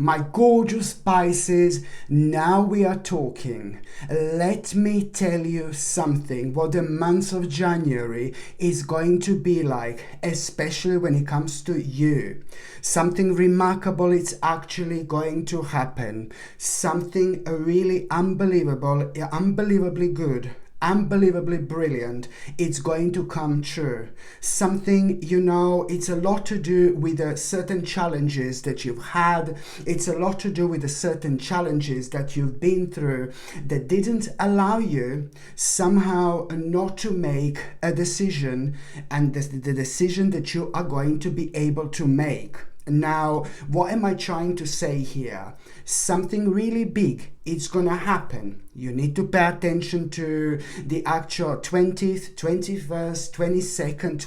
My gorgeous Pisces, now we are talking. Let me tell you something, what the month of January is going to be like, especially when it comes to you. Something remarkable is actually going to happen. Something really unbelievable, unbelievably good, unbelievably brilliant. It's going to come true. Something, it's a lot to do with certain challenges that you've had. It's a lot to do with the certain challenges that you've been through that didn't allow you somehow not to make a decision, and the decision that you are going to be able to make. Now, what am I trying to say here? Something really big is gonna happen. You need to pay attention to the actual 20th, 21st, 22nd,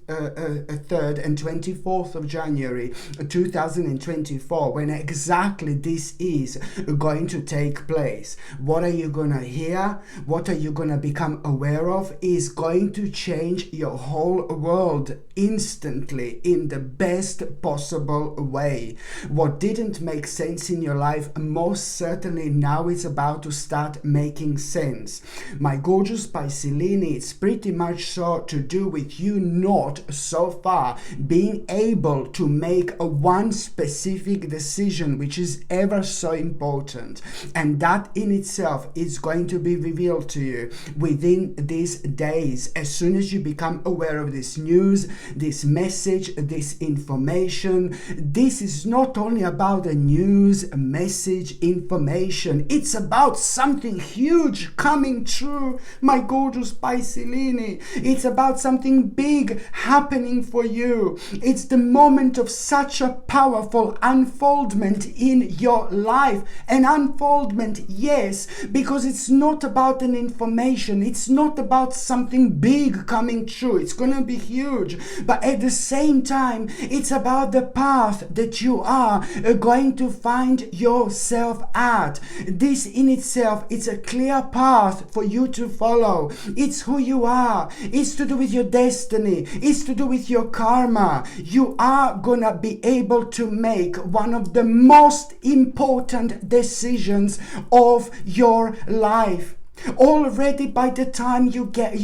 23rd and 24th of January 2024, when exactly this is going to take place. What are you gonna hear? What are you gonna become aware of is going to change your whole world instantly in the best possible way. What didn't make sense in your life, most certainly now it's about to start making sense. My gorgeous Piscelini, it's pretty much so to do with you not so far being able to make a one specific decision, which is ever so important, and that in itself is going to be revealed to you within these days. As soon as you become aware of this news, this message, this information, this is not only about the news, message, information, it's about something huge coming true, my gorgeous Piscelini. It's about something big happening for you. It's the moment of such a powerful unfoldment in your life. An unfoldment, yes, because it's not about an information. It's not about something big coming true. It's going to be huge. But at the same time, it's about the path that you are going to find yourself at. This in itself, it's a clear path for you to follow. It's who you are. It's to do with your destiny. It's to do with your karma. You are gonna be able to make one of the most important decisions of your life. Already by the time you get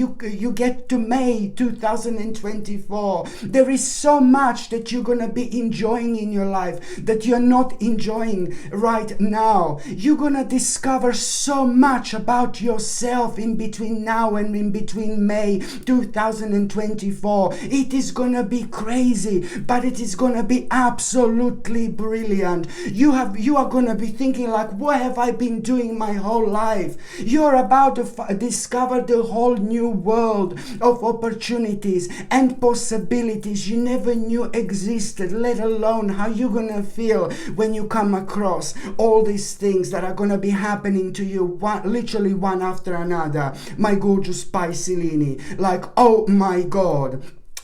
to May 2024, there is so much that you're gonna be enjoying in your life that you're not enjoying right now. You're gonna discover so much about yourself in between now and in between May 2024. It is gonna be crazy, but it is gonna be absolutely brilliant. You are gonna be thinking like, what have I been doing my whole life? You're about to discover the whole new world of opportunities and possibilities you never knew existed, let alone how you're gonna feel when you come across all these things that are gonna be happening to you literally one after another, my gorgeous Piscelini. Like, oh my God.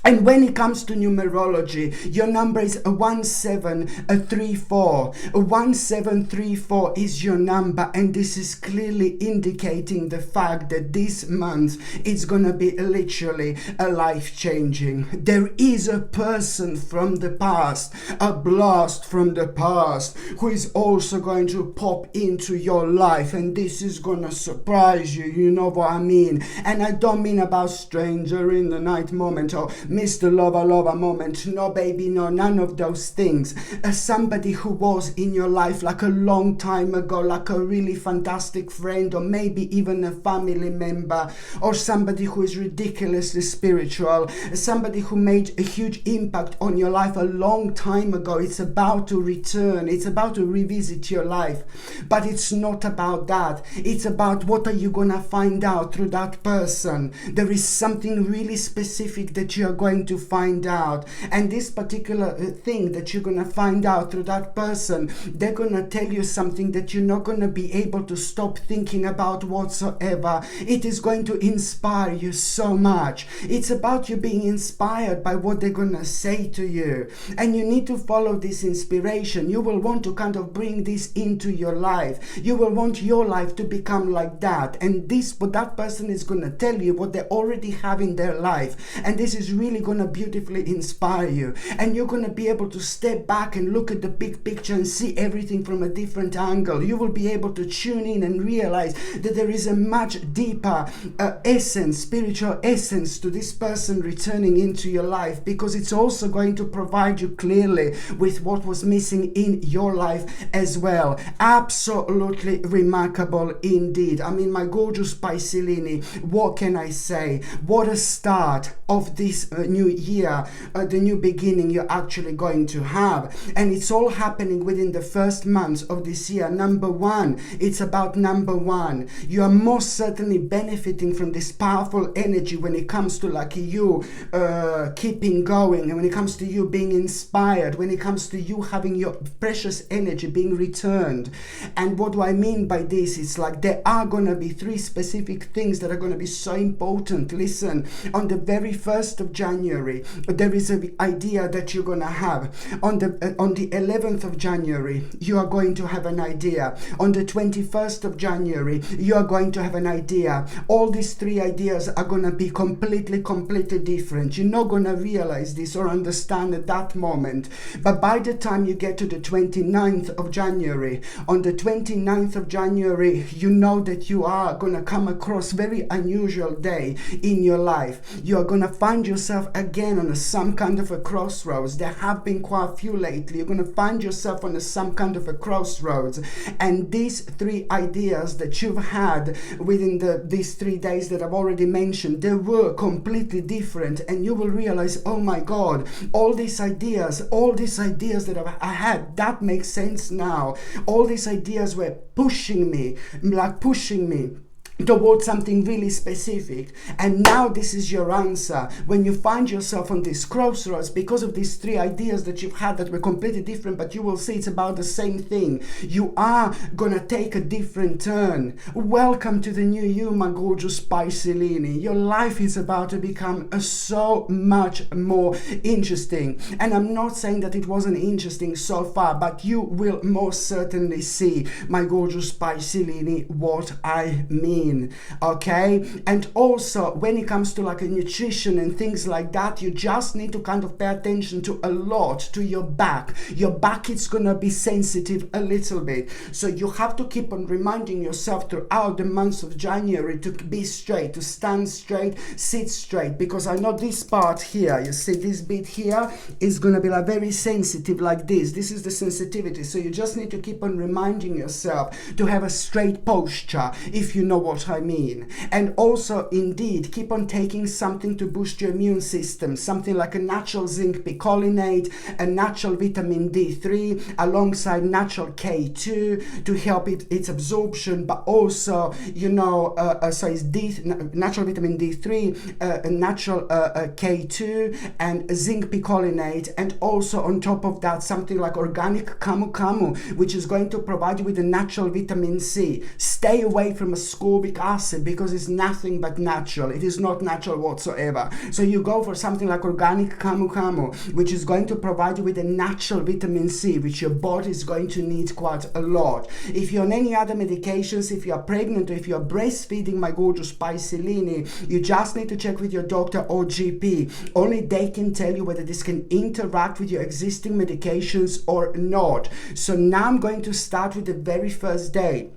And when it comes to numerology, your number is 1734. 1734 is your number, and this is clearly indicating the fact that this month is gonna be literally a life-changing. There is a person from the past, a blast from the past, who is also going to pop into your life, and this is gonna surprise you, you know what I mean? And I don't mean about stranger in the night moment or Mr. Lover moment. No, baby, no, none of those things. Somebody who was in your life like a long time ago, like a really fantastic friend, or maybe even a family member, or somebody who is ridiculously spiritual, somebody who made a huge impact on your life a long time ago. It's about to return. It's about to revisit your life. But it's not about that. It's about what are you gonna find out through that person. There is something really specific that you are going to find out, and this particular thing that you're gonna find out through that person, they're gonna tell you something that you're not gonna be able to stop thinking about whatsoever. It is going to inspire you so much. It's about you being inspired by what they're gonna say to you, and you need to follow this inspiration. You will want to kind of bring this into your life. You will want your life to become like that, and this what that person is gonna tell you, what they already have in their life, and this is really really going to beautifully inspire you. And you're going to be able to step back and look at the big picture and see everything from a different angle. You will be able to tune in and realize that there is a much deeper essence, spiritual essence to this person returning into your life, because it's also going to provide you clearly with what was missing in your life as well. Absolutely remarkable indeed. I mean, my gorgeous Piscelini, what can I say? What a start of this new year, the new beginning you're actually going to have. And it's all happening within the first months of this year. Number one, it's about number one. You are most certainly benefiting from this powerful energy when it comes to like you keeping going, and when it comes to you being inspired, when it comes to you having your precious energy being returned. And what do I mean by this? It's like there are going to be three specific things that are going to be so important. Listen, on the very 1st of January, there is an idea that you're going to have. On the 11th of January, you are going to have an idea. On the 21st of January, you are going to have an idea. All these three ideas are going to be completely different. You're not going to realize this or understand at that moment. But by the time you get to the 29th of January, on the 29th of January, you know that you are going to come across a very unusual day in your life. You are going to find yourself again on some kind of a crossroads. There have been quite a few lately. You're going to find yourself on some kind of a crossroads. And these three ideas that you've had within these 3 days that I've already mentioned, they were completely different. And you will realize, oh my God, all these ideas that I had, that makes sense now. All these ideas were pushing me towards something really specific. And now this is your answer. When you find yourself on this crossroads because of these three ideas that you've had that were completely different, but you will see it's about the same thing, you are gonna take a different turn. Welcome to the new you, my gorgeous Piscelini. Your life is about to become so much more interesting. And I'm not saying that it wasn't interesting so far, but you will most certainly see, my gorgeous Piscelini, what I mean. Okay, and also when it comes to like a nutrition and things like that, you just need to kind of pay attention to a lot to your back. Your back is gonna be sensitive a little bit, so you have to keep on reminding yourself throughout the months of January to be straight, to stand straight, sit straight, because I know this part here, you see this bit here is gonna be like very sensitive like this. This is the sensitivity, so you just need to keep on reminding yourself to have a straight posture, if you know what I mean. And also, indeed, keep on taking something to boost your immune system, something like a natural zinc picolinate, a natural vitamin D3 alongside natural K2 to help its absorption, but also, you know, so it's natural vitamin D3, natural K2 and zinc picolinate, and also on top of that something like organic camu camu, which is going to provide you with a natural vitamin C. Stay away from ascorbic acid because it's nothing but natural. It is not natural whatsoever. So you go for something like organic camu camu, which is going to provide you with a natural vitamin C, which your body is going to need quite a lot. If you're on any other medications, if you're pregnant or if you're breastfeeding, my gorgeous Piscelini, you just need to check with your doctor or GP. Only they can tell you whether this can interact with your existing medications or not. So now I'm going to start with the very first day.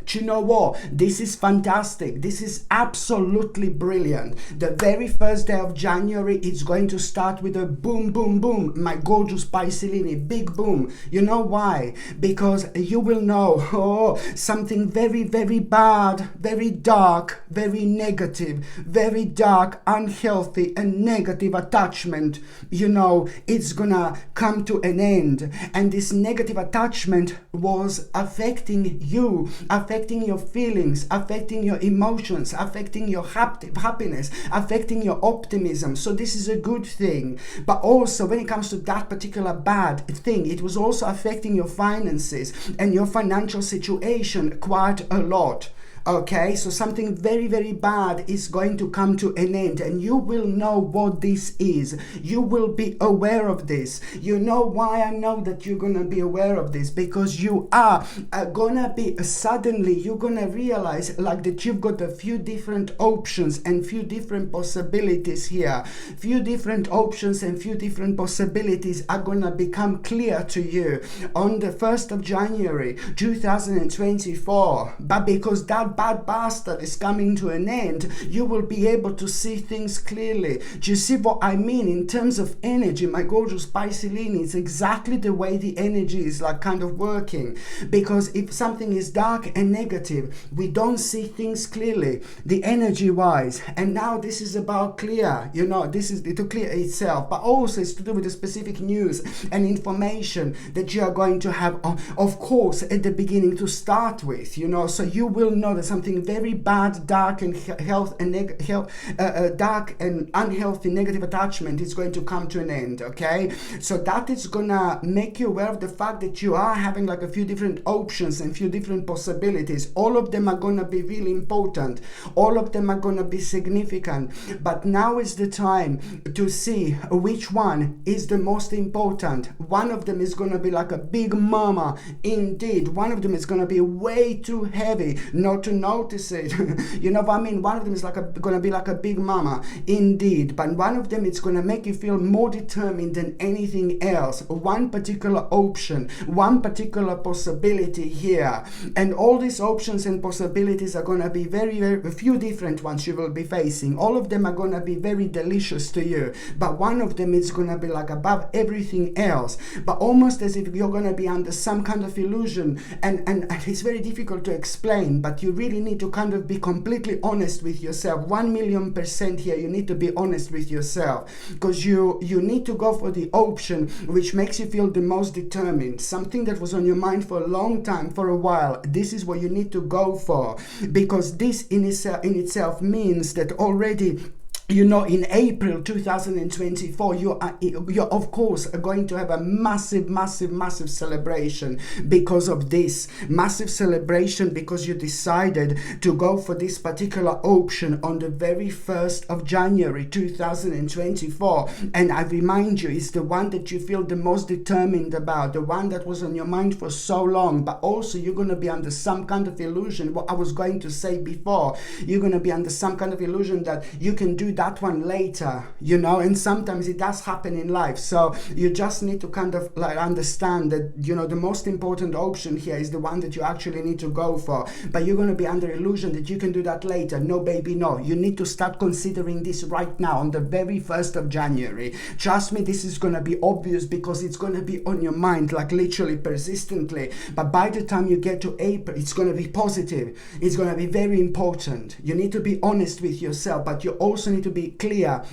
Do you know what? This is fantastic. This is absolutely brilliant. The very first day of January, it's going to start with a boom, boom, boom. My gorgeous Piscelini, big boom. You know why? Because you will know, something very, very bad, very dark, very negative, very dark, unhealthy, and negative attachment, you know, it's gonna come to an end. And this negative attachment was affecting you, affecting your feelings, affecting your emotions, affecting your happiness, affecting your optimism. So this is a good thing. But also when it comes to that particular bad thing, it was also affecting your finances and your financial situation quite a lot. Okay, so something very, very bad is going to come to an end, and you will know what this is. You will be aware of this. You know why I know that you're gonna be aware of this? Because you are gonna be suddenly, you're gonna realize like that you've got a few different options and few different possibilities here. Few different options and few different possibilities are gonna become clear to you on the 1st of January 2024. But because that bad bastard is coming to an end, you will be able to see things clearly. Do you see what I mean in terms of energy? My gorgeous Piscelini, it's exactly the way the energy is like kind of working. Because if something is dark and negative, we don't see things clearly, the energy wise. And now this is about clear, you know, this is to clear itself, but also it's to do with the specific news and information that you are going to have, of course, at the beginning to start with, you know. So you will know that something very bad, dark and dark and unhealthy negative attachment is going to come to an end. Okay, so that is gonna make you aware of the fact that you are having like a few different options and few different possibilities. All of them are gonna be really important, all of them are gonna be significant, but now is the time to see which one is the most important. One of them is gonna be like a big mama, indeed. One of them is gonna be way too heavy not to notice it. You know what I mean? One of them is like gonna be like a big mama, indeed. But one of them, it's gonna make you feel more determined than anything else. One particular option, one particular possibility here, and all these options and possibilities are gonna be very, very few different ones you will be facing. All of them are gonna be very delicious to you, but one of them is gonna be like above everything else. But almost as if you're gonna be under some kind of illusion, and it's very difficult to explain, but you really need to kind of be completely honest with yourself. 1,000,000% here, you need to be honest with yourself, because you need to go for the option which makes you feel the most determined, something that was on your mind for a long time, for a while. This is what you need to go for, because this in itself means that already, you know, in April 2024, you're of course going to have a massive celebration because of this. Massive celebration because you decided to go for this particular option on the very 1st of January 2024. And I remind you, it's the one that you feel the most determined about, the one that was on your mind for so long. But also you're going to be under some kind of illusion, what I was going to say before, you're going to be under some kind of illusion that you can do that one later, you know. And sometimes it does happen in life, so you just need to kind of like understand that, you know, the most important option here is the one that you actually need to go for. But you're going to be under illusion that you can do that later. No, baby, no. You need to start considering this right now on the very 1st of January. Trust me, this is going to be obvious because it's going to be on your mind like literally persistently. But by the time you get to April, it's going to be positive. It's going to be very important. You need to be honest with yourself, but you also need to be clear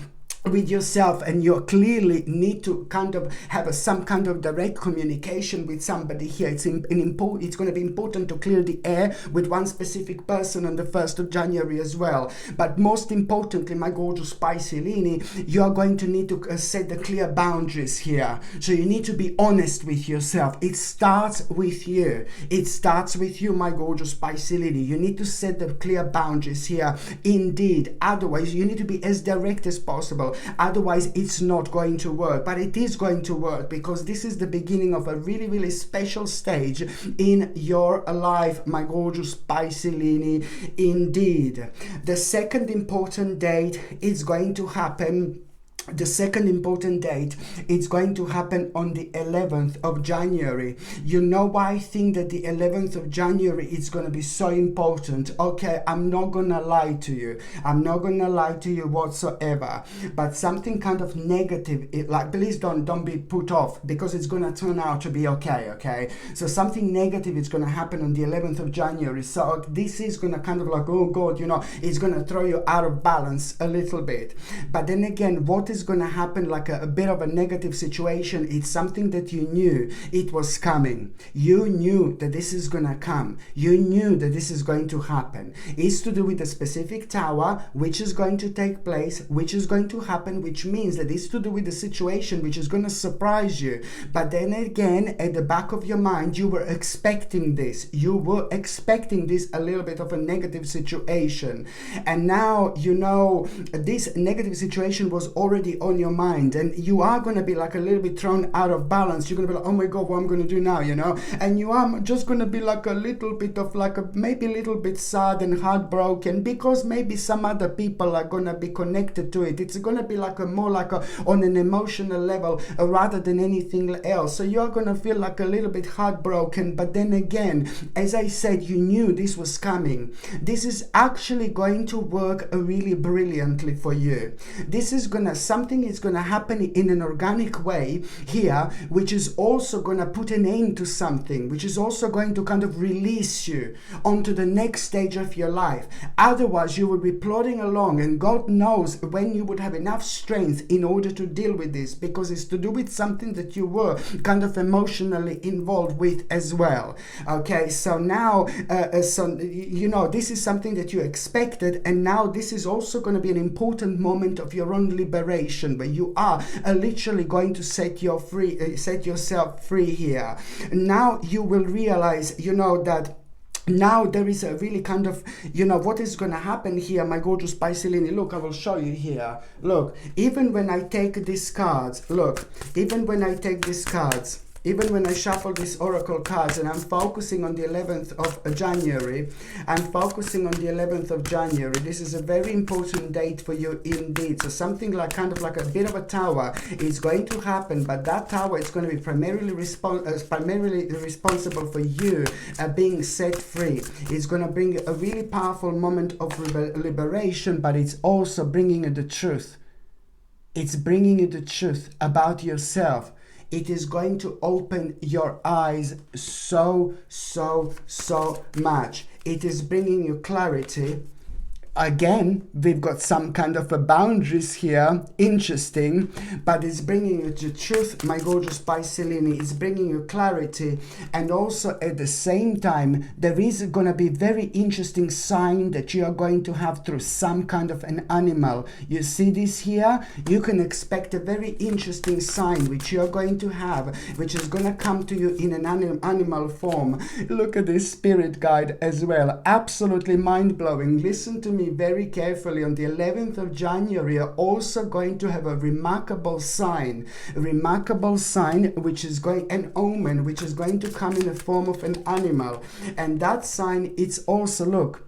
with yourself, and you clearly need to kind of have some kind of direct communication with somebody here. It's going to be important to clear the air with one specific person on the 1st of January as well. But most importantly, my gorgeous Piscelini, you are going to need to set the clear boundaries here. So you need to be honest with yourself. It starts with you. It starts with you, my gorgeous Piscelini. You need to set the clear boundaries here, indeed. Otherwise, you need to be as direct as possible. Otherwise, it's not going to work. But it is going to work, because this is the beginning of a really special stage in your life, my gorgeous Piscelini, indeed. The second important date is going to happen. The second important date, it's going to happen on the 11th of January. You know why I think that the 11th of January is going to be so important? Okay, I'm not going to lie to you. I'm not going to lie to you whatsoever. But something kind of negative, like, please don't be put off, because it's going to turn out to be okay? So something negative is going to happen on the 11th of January. So this is going to kind of like, oh God, you know, it's going to throw you out of balance a little bit. But then again, what is going to happen, like a bit of a negative situation, it's something that you knew it was coming. You knew that this is going to come. You knew that this is going to happen. It's to do with a specific tower, which is going to take place, which is going to happen, which means that it's to do with the situation which is going to surprise you. But then again, at the back of your mind, you were expecting this. You were expecting this, a little bit of a negative situation. And now, you know, this negative situation was already on your mind, and you are going to be like a little bit thrown out of balance. You're going to be like, oh my God, what am I going to do now, you know? And you are just going to be like a little bit of like maybe a little bit sad and heartbroken, because maybe some other people are going to be connected to it. It's going to be like more like on an emotional level rather than anything else. So you're going to feel like a little bit heartbroken. But then again, as I said, you knew this was coming. This is actually going to work really brilliantly for you. This is something is going to happen in an organic way here, which is also going to put an end to something, which is also going to kind of release you onto the next stage of your life. Otherwise, you would be plodding along, and God knows when you would have enough strength in order to deal with this, because it's to do with something that you were kind of emotionally involved with as well. Okay, so now, you know, this is something that you expected, and now this is also going to be an important moment of your own liberation, where you are literally going to set yourself free here. Now you will realize, you know, that now there is a really kind of, you know, what is going to happen here, my gorgeous Pisces. Look, I will show you here. Look, even when I take these cards, look, even when I take these cards, even when I shuffle these oracle cards, and I'm focusing on the 11th of January, I'm focusing on the 11th of January. This is a very important date for you indeed. So something like kind of like a bit of a tower is going to happen, but that tower is going to be primarily responsible for you being set free. It's going to bring a really powerful moment of liberation, but it's also bringing you the truth. It's bringing you the truth about yourself. It is going to open your eyes so much. It is bringing you clarity. Again, we've got some kind of a boundaries here, interesting, but it's bringing you the truth, my gorgeous Pisces. It's bringing you clarity, and also at the same time, there is going to be very interesting sign that you are going to have through some kind of an animal. You see this here? You can expect a very interesting sign which you are going to have, which is going to come to you in an animal form. Look at this spirit guide as well. Absolutely mind-blowing. Listen to me very carefully. On the 11th of January, you're also going to have a remarkable sign, which is going, an omen, which is going to come in the form of an animal. And that sign, it's also, look,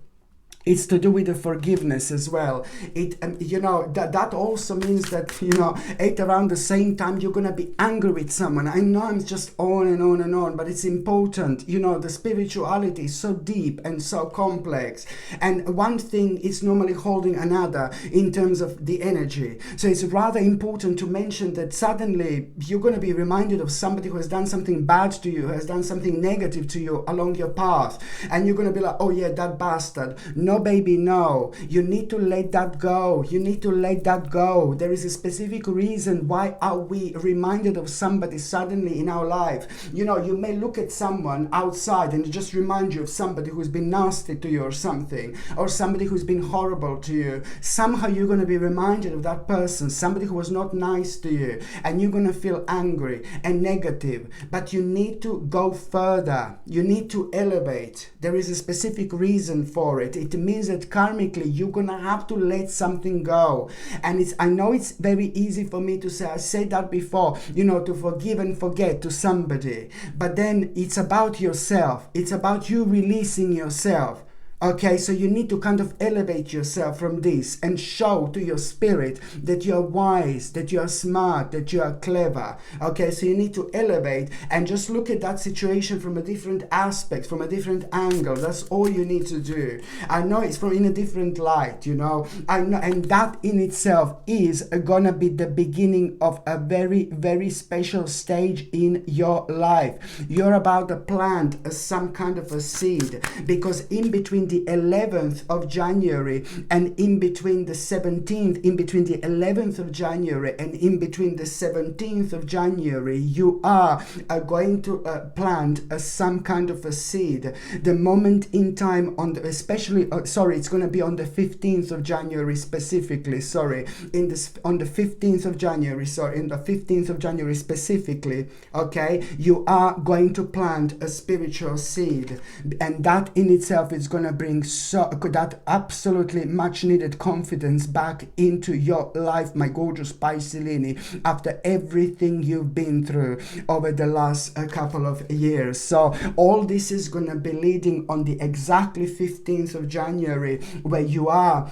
it's to do with the forgiveness as well. It, you know, that also means that, you know, at around the same time, you're going to be angry with someone. I know I'm just on and on and on, but it's important. You know, the spirituality is so deep and so complex. And one thing is normally holding another in terms of the energy. So it's rather important to mention that suddenly you're going to be reminded of somebody who has done something bad to you, who has done something negative to you along your path. And you're going to be like, oh yeah, that bastard. No, baby, no. You need to let that go. You need to let that go. There is a specific reason why are we reminded of somebody suddenly in our life. You know, you may look at someone outside and it just remind you of somebody who's been nasty to you or something, or somebody who's been horrible to you. Somehow you're going to be reminded of that person, somebody who was not nice to you, and you're going to feel angry and negative. But you need to go further. You need to elevate. There is a specific reason for it. It means that karmically you're gonna have to let something go. And I know it's very easy for me to say, I said that before, you know, to forgive and forget to somebody, but then it's about yourself. It's about you releasing yourself. Okay, so you need to kind of elevate yourself from this and show to your spirit that you are wise, that you are smart, that you are clever. Okay, so you need to elevate and just look at that situation from a different aspect, from a different angle. That's all you need to do. I know it's from in a different light, you know. I know, and that in itself is gonna be the beginning of a very, very special stage in your life. You're about to plant some kind of a seed, because in between between the 11th of January and in between the 17th, in between the 11th of January and in between the 17th of January, you are going to plant some kind of a seed. The moment in time on the, especially, it's going to be on the 15th of January specifically, on the 15th of January, in the 15th of January specifically, okay, you are going to plant a spiritual seed, and that in itself is going to bring that absolutely much needed confidence back into your life, my gorgeous Piscelini, after everything you've been through over the last couple of years. So all this is going to be leading on the exactly 15th of January, where you are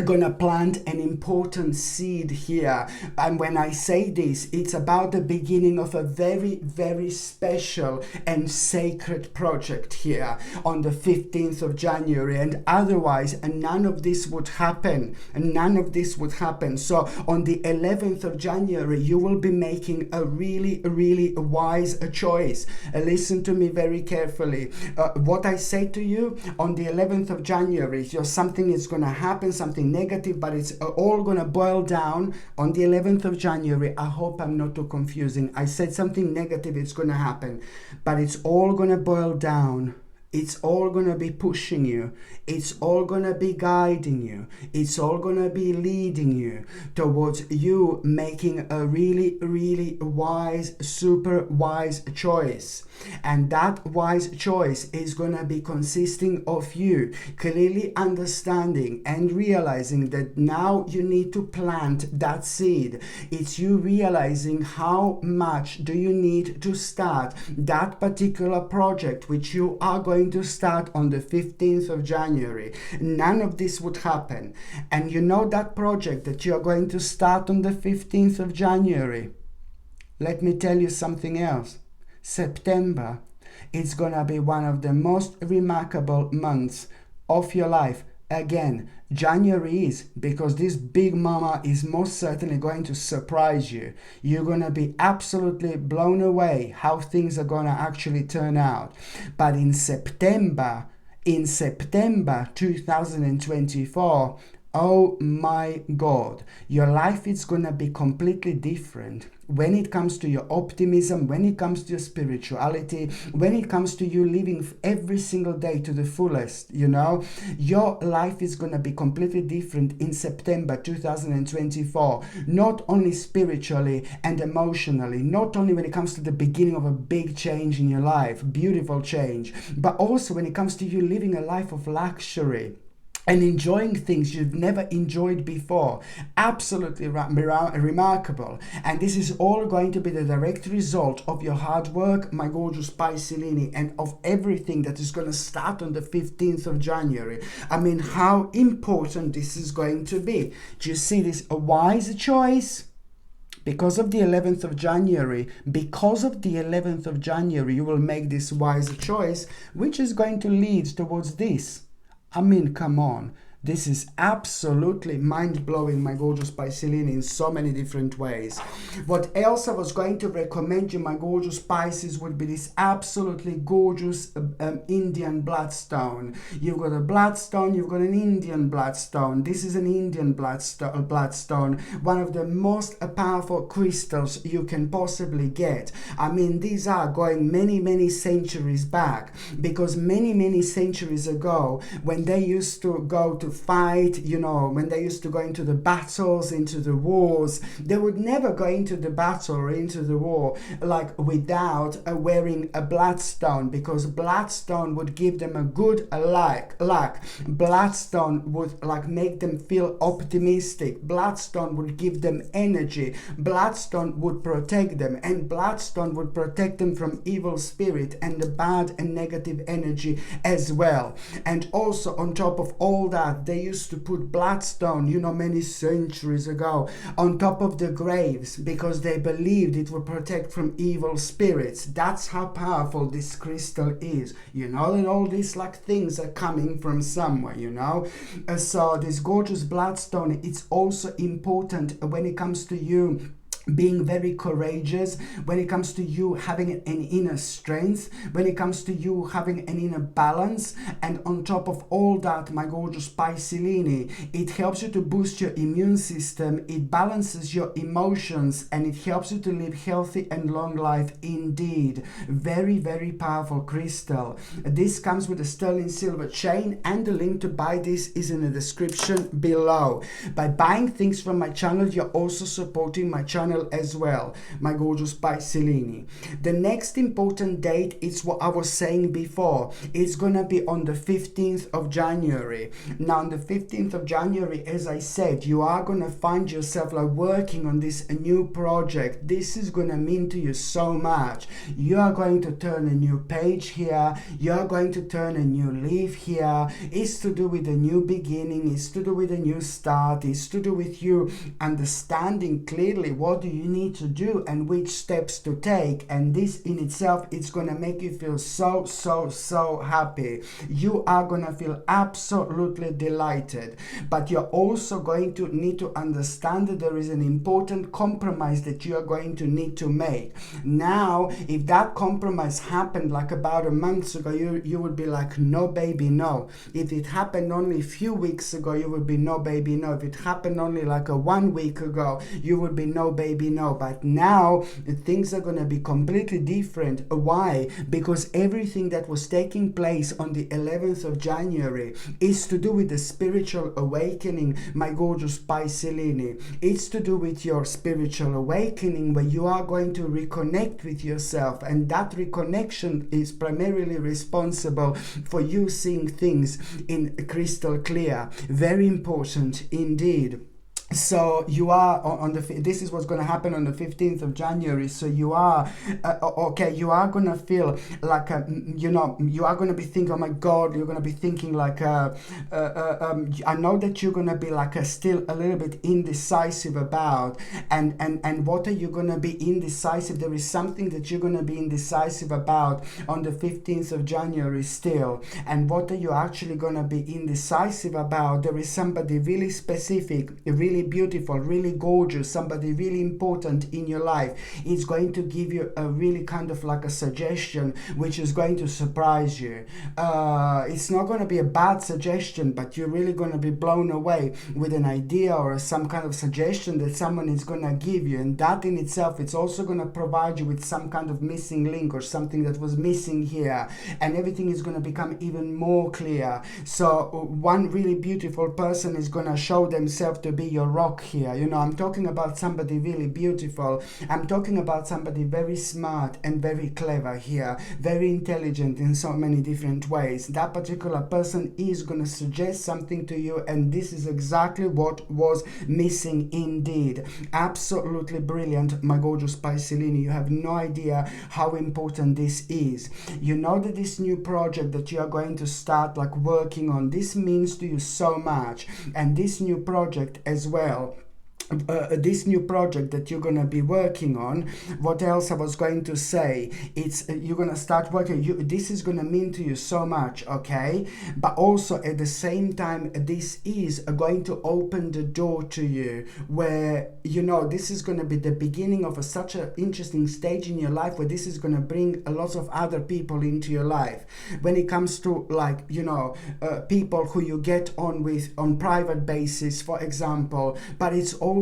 gonna plant an important seed here. And when I say this, it's about the beginning of a very, very special and sacred project here on the 15th of January, and otherwise none of this would happen. So on the 11th of January, you will be making a really, really wise choice. Listen to me very carefully. What I say to you on the 11th of January, something is gonna happen, something negative, but it's all gonna boil down on the 11th of January. I hope I'm not too confusing. I said something negative, it's gonna happen, but it's all gonna boil down. It's all gonna be pushing you. It's all gonna be guiding you. It's all gonna be leading you towards you making a really, really wise, super wise choice. And that wise choice is gonna be consisting of you clearly understanding and realizing that now you need to plant that seed. It's you realizing how much do you need to start that particular project which you are going to start on the 15th of January. None of this would happen. And you know that project that you are going to start on the 15th of January. Let me tell you something else. September, it's gonna be one of the most remarkable months of your life. Again, January is, because this big mama is most certainly going to surprise you. You're gonna be absolutely blown away how things are gonna actually turn out. But in September 2024, oh my God, your life is gonna be completely different. When it comes to your optimism, when it comes to your spirituality, when it comes to you living every single day to the fullest, your life is going to be completely different in September 2024. Not only spiritually and emotionally, not only when it comes to the beginning of a big change in your life, beautiful change, but also when it comes to you living a life of luxury and enjoying things you've never enjoyed before. Absolutely remarkable. And this is all going to be the direct result of your hard work, my gorgeous Piscelini, and of everything that is going to start on the 15th of January. I mean, how important this is going to be. Do you see this? A wise choice? Because of the 11th of January, you will make this wise choice, which is going to lead towards this. I mean, come on. This is absolutely mind-blowing, my gorgeous Piscelini, in so many different ways. What else I was going to recommend you, my gorgeous Pisces, would be this absolutely gorgeous Indian bloodstone. You've got a bloodstone, you've got an Indian bloodstone. This is an Indian bloodstone, one of the most powerful crystals you can possibly get. I mean, these are going many, many centuries back, because many, many centuries ago, when they used to go to fight, when they used to go into the battles, into the wars, they would never go into the battle or into the war without wearing a bloodstone, because bloodstone would give them a good luck. Bloodstone would make them feel optimistic. Bloodstone would give them energy. Bloodstone would protect them, and bloodstone would protect them from evil spirit and the bad and negative energy as well. And also on top of all that, they used to put bloodstone, many centuries ago, on top of the graves, because they believed it would protect from evil spirits. That's how powerful this crystal is. That all these things are coming from somewhere, So this gorgeous bloodstone, it's also important when it comes to you being very courageous, when it comes to you having an inner strength, when it comes to you having an inner balance. And on top of all that, my gorgeous Piscelini, it helps you to boost your immune system, it balances your emotions, and it helps you to live healthy and long life indeed. Very, very powerful crystal. This comes with a sterling silver chain, and the link to buy this is in the description below. By buying things from my channel, you're also supporting my channel as well, my gorgeous Piscelini. The next important date is what I was saying before. It's gonna be on the 15th of January. Now on the 15th of January, as I said, you are gonna find yourself like working on this new project. This is gonna mean to you so much. You are going to turn a new page here, you are going to turn a new leaf here. It's to do with a new beginning, it's to do with a new start, it's to do with you understanding clearly what do you need to do and which steps to take. And this in itself, it's gonna make you feel so happy. You are gonna feel absolutely delighted. But you're also going to need to understand that there is an important compromise that you are going to need to make. Now, if that compromise happened like about a month ago, you would be like, no baby, no. If it happened only a few weeks ago, you would be no baby, no. If it happened only like a 1 week ago, you would be no baby, no. But now things are going to be completely different. Why? Because everything that was taking place on the 11th of January is to do with the spiritual awakening, my gorgeous Piscelini. It's to do with your spiritual awakening, where you are going to reconnect with yourself, and that reconnection is primarily responsible for you seeing things in crystal clear. Very important indeed. So you are on the, this is what's going to happen on the 15th of January. So you are, okay, you are going to feel like, you know, you are going to be thinking, oh my God, you're going to be thinking like, I know that you're going to be like still a little bit indecisive about, and what are you going to be indecisive? There is something that you're going to be indecisive about on the 15th of January still. And what are you actually going to be indecisive about? There is somebody really specific, really beautiful, really gorgeous, somebody really important in your life. It's going to give you a really kind of like a suggestion which is going to surprise you. It's not going to be a bad suggestion, but you're really going to be blown away with an idea or some kind of suggestion that someone is going to give you, and that in itself, it's also going to provide you with some kind of missing link or something that was missing here, and everything is going to become even more clear. So one really beautiful person is going to show themselves to be your rock here. You know, I'm talking about somebody really beautiful. I'm talking about somebody very smart and very clever here, very intelligent in so many different ways. That particular person is going to suggest something to you, and this is exactly what was missing indeed. Absolutely brilliant, my gorgeous Piscelini. You have no idea how important this is. You know that this new project that you are going to start like working on, this means to you so much. And this new project as well, this new project that you're going to be working on, what else I was going to say, it's you're going to start working, this is going to mean to you so much, okay? But also at the same time, this is going to open the door to you where, you know, this is going to be the beginning of such an interesting stage in your life, where this is going to bring a lot of other people into your life. When it comes to like, you know, people who you get on with on private basis, for example, but it's also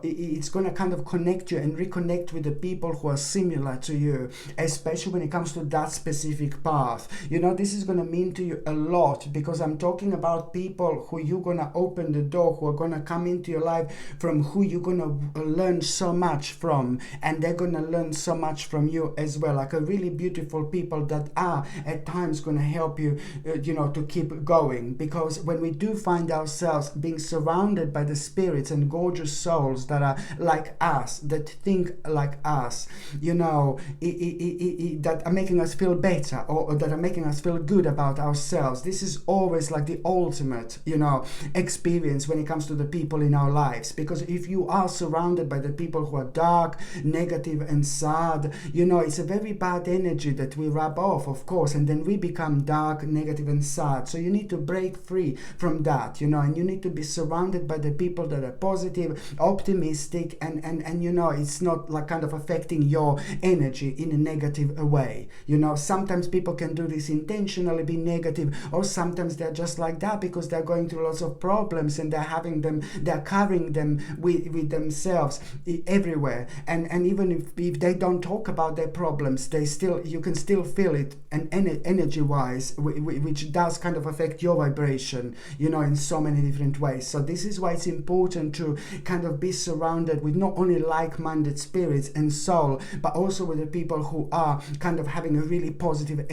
it's going to kind of connect you and reconnect with the people who are similar to you, especially when it comes to that specific path. You know, this is going to mean to you a lot, because I'm talking about people who you're going to open the door, who are going to come into your life, from who you're going to learn so much from, and they're going to learn so much from you as well. Like a really beautiful people that are at times going to help you, you know, to keep going. Because when we do find ourselves being surrounded by the spirits and gorgeous souls that are like us, that think like us, you know, that are making us feel better, or that are making us feel good about ourselves. This is always like the ultimate, you know, experience when it comes to the people in our lives. Because if you are surrounded by the people who are dark, negative and sad, you know, it's a very bad energy that we rub off, of course, and then we become dark, negative and sad. So you need to break free from that, you know, and you need to be surrounded by the people that are positive, optimistic, and you know, it's not like kind of affecting your energy in a negative way. You know, sometimes people can do this intentionally, be negative, or sometimes they're just like that because they're going through lots of problems and they're carrying them with themselves everywhere. And even if they don't talk about their problems, you can still feel it, and energy wise, which does kind of affect your vibration, you know, in so many different ways. So this is why it's important to kind of be surrounded with not only like-minded spirits and soul, but also with the people who are kind of having a really positive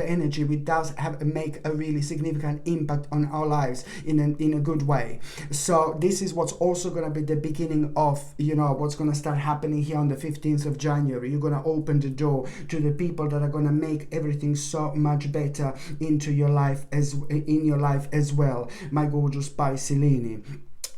energy, which does make a really significant impact on our lives in a good way. So this is what's also going to be the beginning of, you know, what's going to start happening here on the 15th of January. You're going to open the door to the people that are going to make everything so much better in your life as well, my gorgeous Piscelini.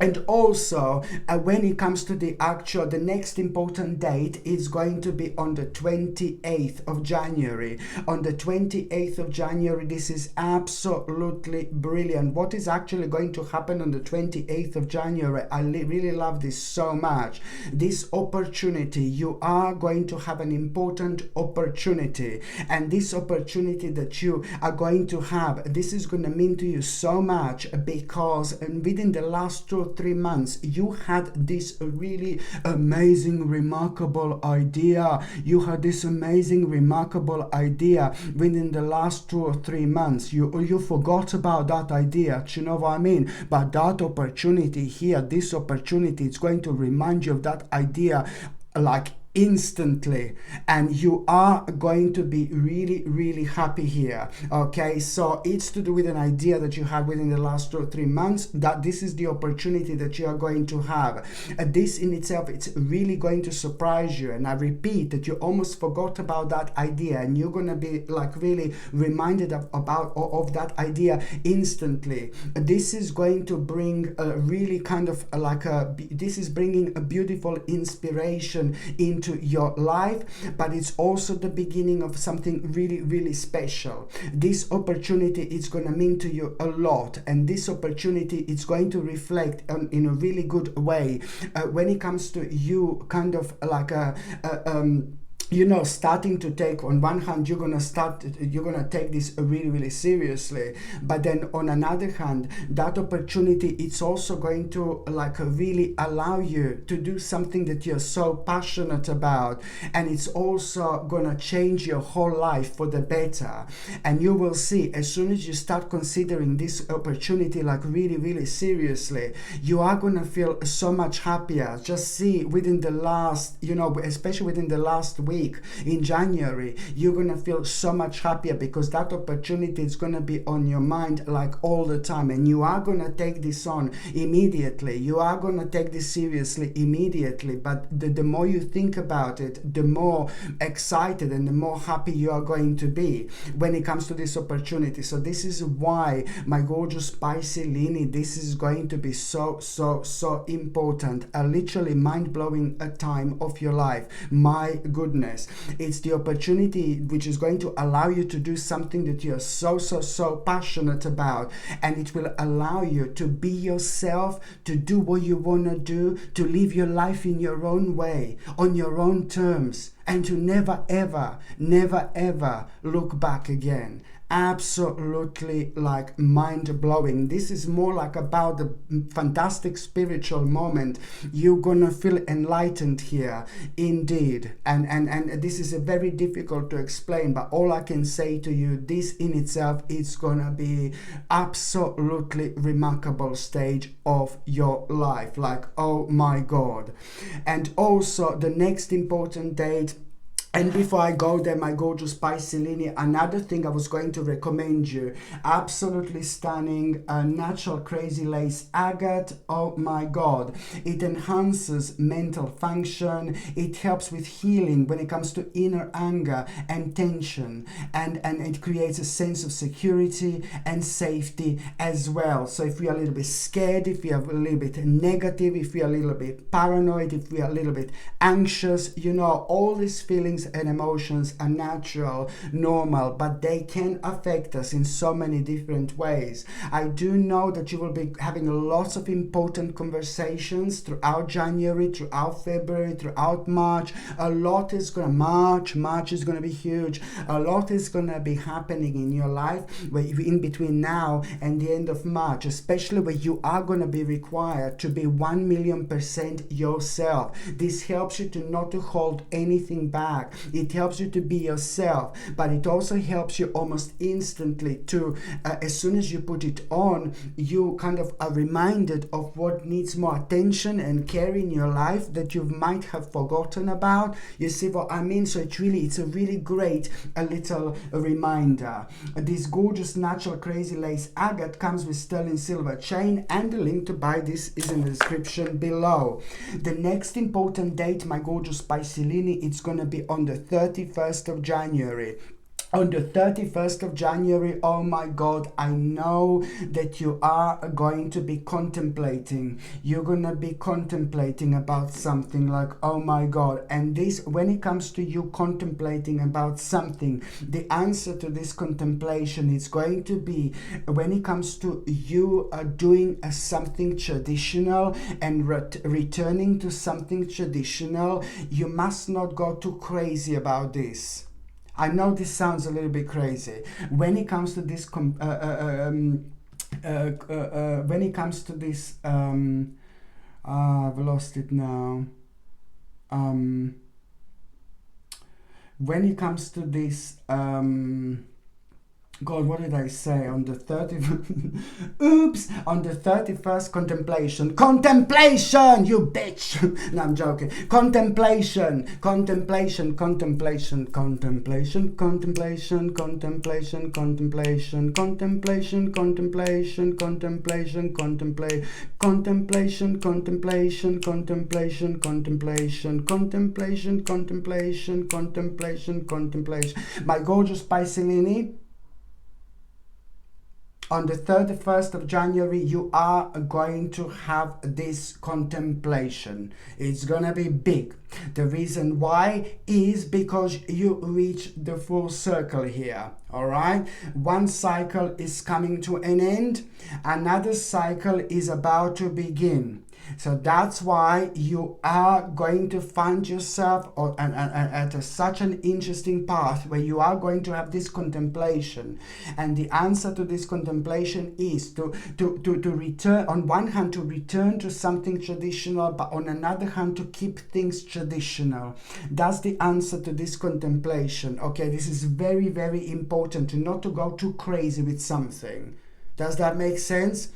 And also, when it comes to the next important date is going to be on the 28th of January. On the 28th of January, this is absolutely brilliant. What is actually going to happen on the 28th of January? I really love this so much. This opportunity, you are going to have an important opportunity. And this opportunity that you are going to have, this is going to mean to you so much, because within the last 2 or 3 months, you had this really amazing, remarkable idea. You had this amazing, remarkable idea within the last 2 or 3 months. You forgot about that idea. Do you know what I mean? But that opportunity here, this opportunity, it's going to remind you of that idea like instantly, and you are going to be really, really happy here. Okay, so it's to do with an idea that you had within the last 2 or 3 months, that this is the opportunity that you are going to have. This in itself, it's really going to surprise you, and I repeat that you almost forgot about that idea, and you're going to be like really reminded of that idea instantly. This is going to bring a really kind of this is bringing a beautiful inspiration into your life, but it's also the beginning of something really, really special. This opportunity is going to mean to you a lot, and this opportunity is going to reflect in a really good way when it comes to you kind of like you know, starting to take, on one hand, you're going to take this really, really seriously, but then on another hand, that opportunity, it's also going to like really allow you to do something that you're so passionate about, and it's also going to change your whole life for the better. And you will see, as soon as you start considering this opportunity like really, really seriously, you are going to feel so much happier. Just see, within the last, you know, especially within the last week in January, you're gonna feel so much happier, because that opportunity is gonna be on your mind like all the time, and you are gonna take this on immediately. You are gonna take this seriously immediately. But the more you think about it, the more excited and the more happy you are going to be when it comes to this opportunity. So this is why, my gorgeous Piscelini, this is going to be so important. A literally mind-blowing time of your life. My goodness. It's the opportunity which is going to allow you to do something that you're so passionate about, and it will allow you to be yourself, to do what you want to do, to live your life in your own way, on your own terms, and to never ever look back again. Absolutely like mind-blowing. This is more like about the fantastic spiritual moment. You're gonna feel enlightened here, indeed, and this is a very difficult to explain, but all I can say to you, this in itself is gonna be absolutely remarkable stage of your life. Like, oh my God. And also the next important date. And before I go there, my gorgeous Piscelini, another thing I was going to recommend you, absolutely stunning natural crazy lace agate. Oh my God. It enhances mental function. It helps with healing when it comes to inner anger and tension. And it creates a sense of security and safety as well. So if you're a little bit scared, if you're a little bit negative, if you're a little bit paranoid, if you're a little bit anxious, you know, all these feelings feelings and emotions are natural, normal, but they can affect us in so many different ways. I do know that you will be having lots of important conversations throughout January, throughout February, throughout March. A lot is going to March is going to be huge. A lot is going to be happening in your life in between now and the end of March, especially where you are going to be required to be 1,000,000% yourself. This helps you to not to hold anything back. It helps you to be yourself, but it also helps you almost instantly to, as soon as you put it on, you kind of are reminded of what needs more attention and care in your life that you might have forgotten about. You see what I mean? So it's a really great a little reminder. This gorgeous natural crazy lace agate comes with sterling silver chain, and the link to buy this is in the description below. The next important date, my gorgeous Piscelini, it's going to be on the 31st of January. On the 31st of January, oh my God, I know that you are going to be contemplating. You're going to be contemplating about something like, oh my God. And this, when it comes to you contemplating about something, the answer to this contemplation is going to be, when it comes to you doing something traditional and returning to something traditional, you must not go too crazy about this. I know this sounds a little bit crazy. When it comes to this, when it comes to this, I've lost it now. When it comes to this, God, what did I say? On the 30th, oops, on the 31st, contemplation, you bitch. No, I'm joking. Contemplation. My gorgeous Piscelini, on the 31st of January, you are going to have this contemplation. It's going to be big. The reason why is because you reach the full circle here. All right. One cycle is coming to an end. Another cycle is about to begin. So that's why you are going to find yourself at such an interesting path where you are going to have this contemplation. And the answer to this contemplation is to return, on one hand, to return to something traditional, but on another hand, to keep things traditional. That's the answer to this contemplation. Okay, this is very, very important, to not to go too crazy with something. Does that make sense?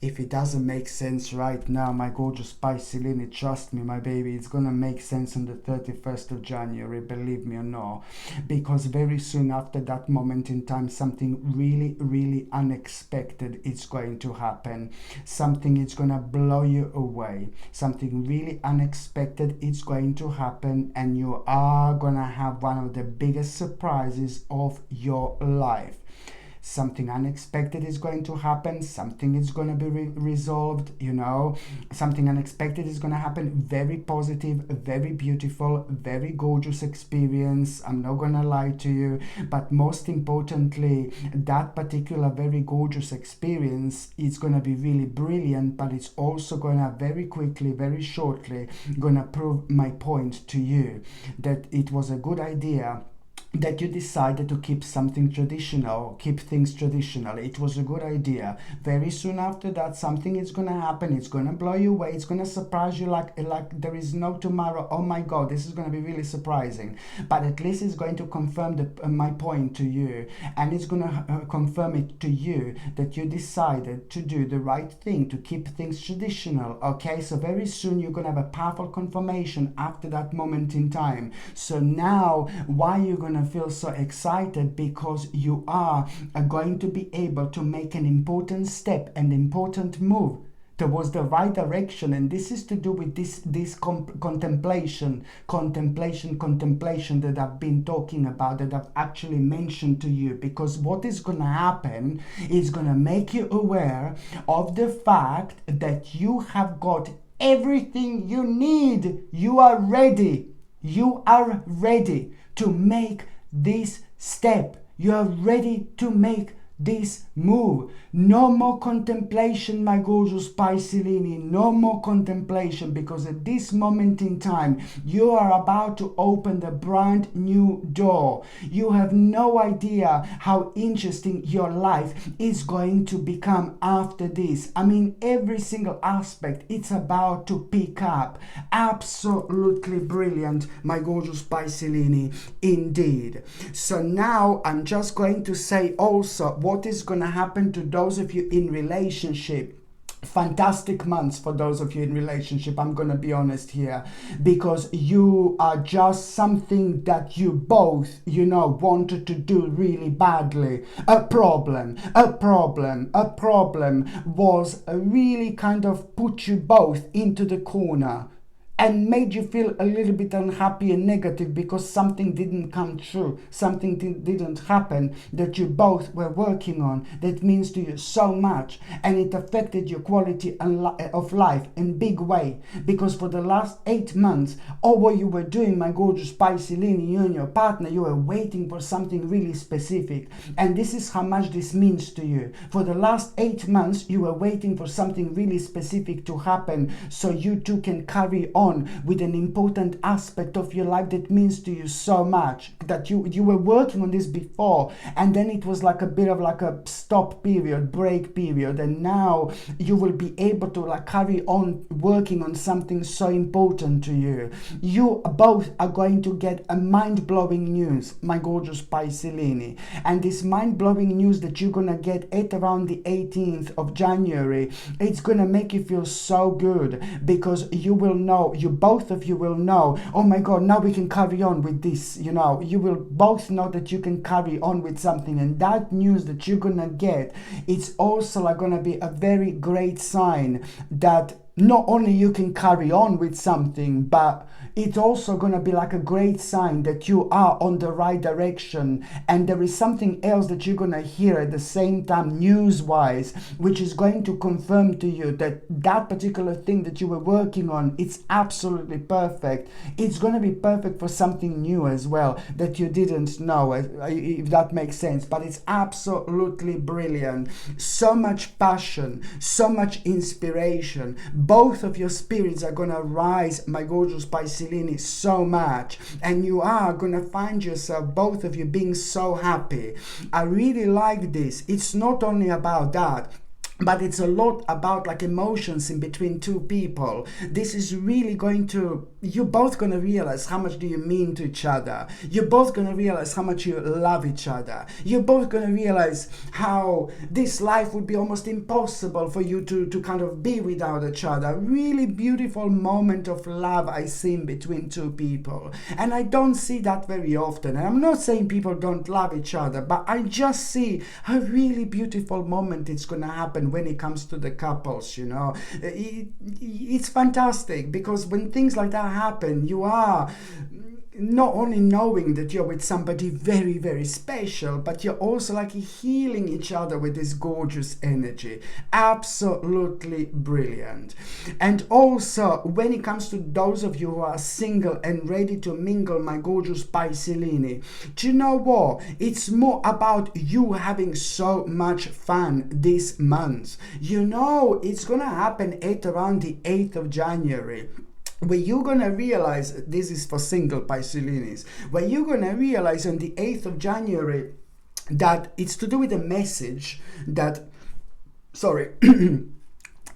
If it doesn't make sense right now, my gorgeous Piscelini, trust me, my baby, it's gonna make sense on the 31st of January, believe me or no. Because very soon after that moment in time, something really, really unexpected is going to happen. Something is gonna blow you away. Something really unexpected is going to happen, and you are gonna have one of the biggest surprises of your life. Something unexpected is going to happen. Something is going to be resolved, you know. Something unexpected is going to happen. Very positive, very beautiful, very gorgeous experience. I'm not going to lie to you. But most importantly, that particular very gorgeous experience is going to be really brilliant, but it's also going to very quickly, very shortly, going to prove my point to you that it was a good idea that you decided to keep something traditional, keep things traditional. It was a good idea. Very soon after that, something is going to happen. It's going to blow you away. It's going to surprise you like there is no tomorrow. Oh my God, this is going to be really surprising. But at least it's going to confirm my point to you. And it's going to confirm it to you that you decided to do the right thing, to keep things traditional. Okay, so very soon you're going to have a powerful confirmation after that moment in time. So now, why are you going to feel so excited? Because you are going to be able to make an important step, an important move towards the right direction. And this is to do with this contemplation that I've been talking about, that I've actually mentioned to you. Because what is going to happen is going to make you aware of the fact that you have got everything you need. You are ready. You are ready to make this step. You are ready to make this move. No more contemplation, my gorgeous Piscelini. No more contemplation, because at this moment in time, you are about to open the brand new door. You have no idea how interesting your life is going to become after this. I mean, every single aspect, it's about to pick up. Absolutely brilliant, my gorgeous Piscelini, indeed. So now I'm just going to say also what is going to happen to those of you in relationship. Fantastic months for those of you in relationship, I'm gonna be honest here, because you are just something that you both, wanted to do really badly. A problem was really kind of put you both into the corner and made you feel a little bit unhappy and negative because something didn't come true, something didn't happen that you both were working on, that means to you so much, and it affected your quality of life in big way, because for the last 8 months, all what you were doing, my gorgeous Piscelini, you and your partner, you were waiting for something really specific, and this is how much this means to you. For the last 8 months, you were waiting for something really specific to happen so you two can carry on with an important aspect of your life that means to you so much, that you were working on this before, and then it was like a bit of like a stop period, break period, and now you will be able to like carry on working on something so important to you. You both are going to get a mind-blowing news, my gorgeous Piscelini, and this mind-blowing news that you're gonna get at around the 18th of January, it's gonna make you feel so good, because you will know, both of you will know, oh my God, now we can carry on with this. You will both know that you can carry on with something, and that news that you're gonna get, it's also like gonna be a very great sign that not only you can carry on with something, but it's also going to be like a great sign that you are on the right direction, and there is something else that you're going to hear at the same time news-wise, which is going to confirm to you that that particular thing that you were working on, it's absolutely perfect. It's going to be perfect for something new as well that you didn't know, if that makes sense, but it's absolutely brilliant. So much passion, so much inspiration. Both of your spirits are going to rise, my gorgeous Piscelini, so much, and you are going to find yourself, both of you, being so happy. I really like this. It's not only about that, but it's a lot about like emotions in between two people. This is really going to, you're both going to realize how much do you mean to each other. You're both going to realize how much you love each other. You're both going to realize how this life would be almost impossible for you to kind of be without each other. Really beautiful moment of love I see in between two people. And I don't see that very often. And I'm not saying people don't love each other, but I just see a really beautiful moment it's going to happen when it comes to the couples. It's fantastic, because when things like that happen, you are not only knowing that you're with somebody very, very special, but you're also like healing each other with this gorgeous energy. Absolutely brilliant. And also, when it comes to those of you who are single and ready to mingle, my gorgeous Piscelini, do you know what? It's more about you having so much fun this month. It's gonna happen at around the 8th of January. Where you're going to realize, this is for single Piscelinis, where you're going to realize on the 8th of January that it's to do with a message that,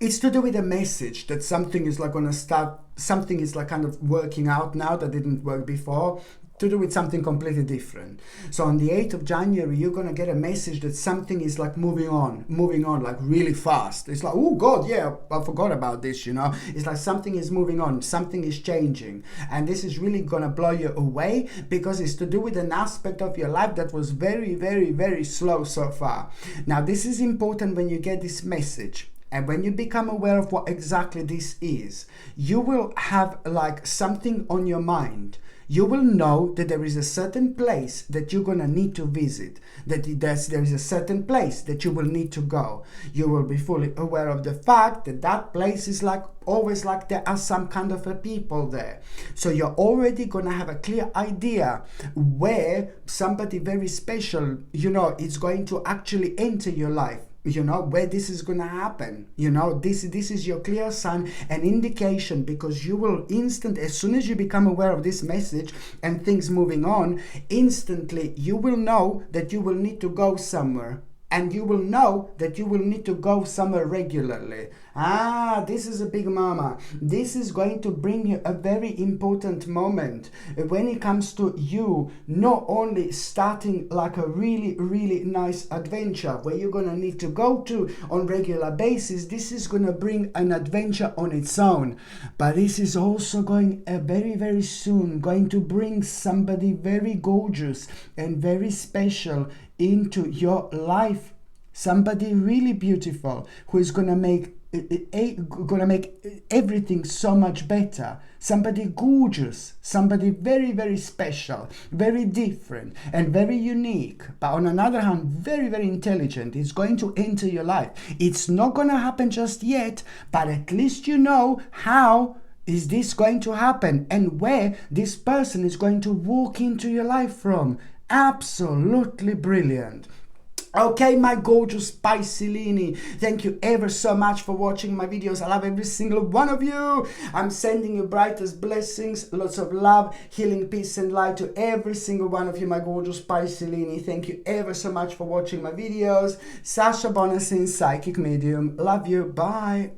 it's to do with a message that something is like going to start, something is like kind of working out now that didn't work before, to do with something completely different. So on the 8th of January, you're going to get a message that something is like moving on like really fast. It's like, oh God, yeah, I forgot about this, It's like something is moving on, something is changing. And this is really going to blow you away, because it's to do with an aspect of your life that was very, very, very slow so far. Now, this is important when you get this message. And when you become aware of what exactly this is, you will have like something on your mind. You will know that there is a certain place that you're going to need to visit, that there is a certain place that you will need to go. You will be fully aware of the fact that that place is like always like there are some kind of a people there. So you're already going to have a clear idea where somebody very special, is going to actually enter your life. Where this is going to happen. This is your clear sign and indication, because you will as soon as you become aware of this message and things moving on, instantly you will know that you will need to go somewhere. And you will know that you will need to go somewhere regularly. This is a big mama. This is going to bring you a very important moment when it comes to you not only starting like a really, really nice adventure where you're going to need to go to on regular basis. This is going to bring an adventure on its own. But this is also going very, very soon going to bring somebody very gorgeous and very special into your life. Somebody really beautiful who is gonna make everything so much better. Somebody gorgeous, somebody very, very special, very different and very unique, but on another hand very, very intelligent, is going to enter your life. It's not gonna happen just yet, but at least you know how is this going to happen and where this person is going to walk into your life from. Absolutely brilliant. Okay, my gorgeous Piscelini, thank you ever so much for watching my videos. I love every single one of you. I'm sending you brightest blessings, lots of love, healing, peace and light to every single one of you, my gorgeous Piscelini. Thank you ever so much for watching my videos. Sasha Bonasin, Psychic Medium. Love you. Bye.